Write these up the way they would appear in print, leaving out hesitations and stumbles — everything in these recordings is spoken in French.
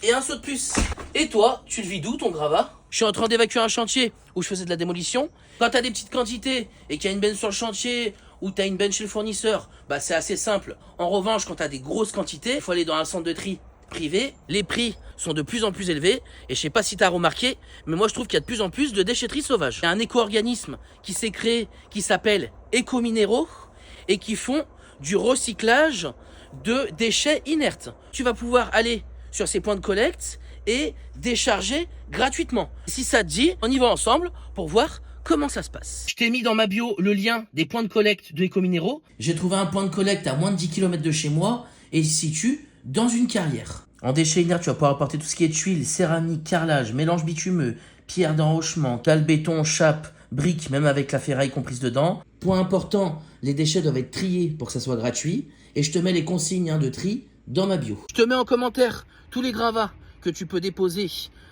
Et un saut de plus. Et toi, tu le vis d'où ton gravat? Je suis en train d'évacuer un chantier où je faisais de la démolition. Quand t'as des petites quantités et qu'il y a une benne sur le chantier ou t'as une benne chez le fournisseur, bah c'est assez simple. En revanche, quand t'as des grosses quantités, il faut aller dans un centre de tri privé. Les prix sont de plus en plus élevés et je sais pas si t'as remarqué, mais moi je trouve qu'il y a de plus en plus de déchetterie sauvage. Il y a un éco-organisme qui s'est créé qui s'appelle Ecominéraux et qui font du recyclage de déchets inertes. Tu vas pouvoir aller sur ces points de collecte et décharger gratuitement. Si ça te dit, on y va ensemble pour voir comment ça se passe. Je t'ai mis dans ma bio le lien des points de collecte de Ecominéraux. J'ai trouvé un point de collecte à moins de 10 km de chez moi et il se situe dans une carrière. En déchets inertes, tu vas pouvoir apporter tout ce qui est tuiles, céramique, carrelage, mélange bitumeux, pierre d'enrochement, cale béton, chape, briques, même avec la ferraille comprise dedans. Point important, les déchets doivent être triés pour que ça soit gratuit. Et je te mets les consignes de tri dans ma bio. Je te mets en commentaire tous les gravats que tu peux déposer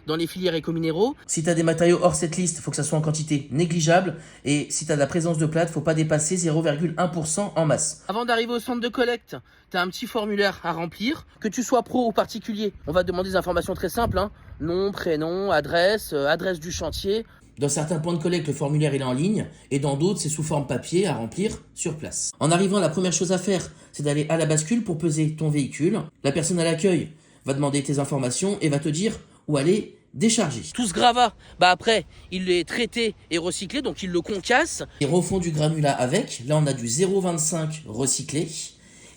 dans les filières Ecominéraux. Si tu as des matériaux hors cette liste, il faut que ça soit en quantité négligeable. Et si tu as de la présence de plate, il ne faut pas dépasser 0,1% en masse. Avant d'arriver au centre de collecte, tu as un petit formulaire à remplir. Que tu sois pro ou particulier, on va te demander des informations très simples. Nom, prénom, adresse, adresse du chantier. Dans certains points de collecte, le formulaire il est en ligne et dans d'autres, c'est sous forme papier à remplir sur place. En arrivant, la première chose à faire, c'est d'aller à la bascule pour peser ton véhicule. La personne à l'accueil va demander tes informations et va te dire où aller décharger. Tout ce gravat, après, il est traité et recyclé, donc ils le concassent. Ils refont du granulat avec. Là, on a du 0,25 recyclé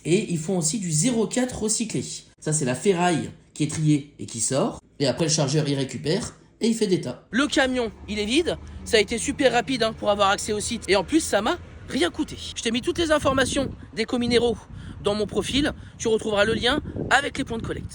et ils font aussi du 0,4 recyclé. Ça, c'est la ferraille qui est triée et qui sort. Et après, le chargeur y récupère. Et il fait des tas. Le camion, il est vide. Ça a été super rapide pour avoir accès au site. Et en plus, ça m'a rien coûté. Je t'ai mis toutes les informations d'Ecominéraux dans mon profil. Tu retrouveras le lien avec les points de collecte.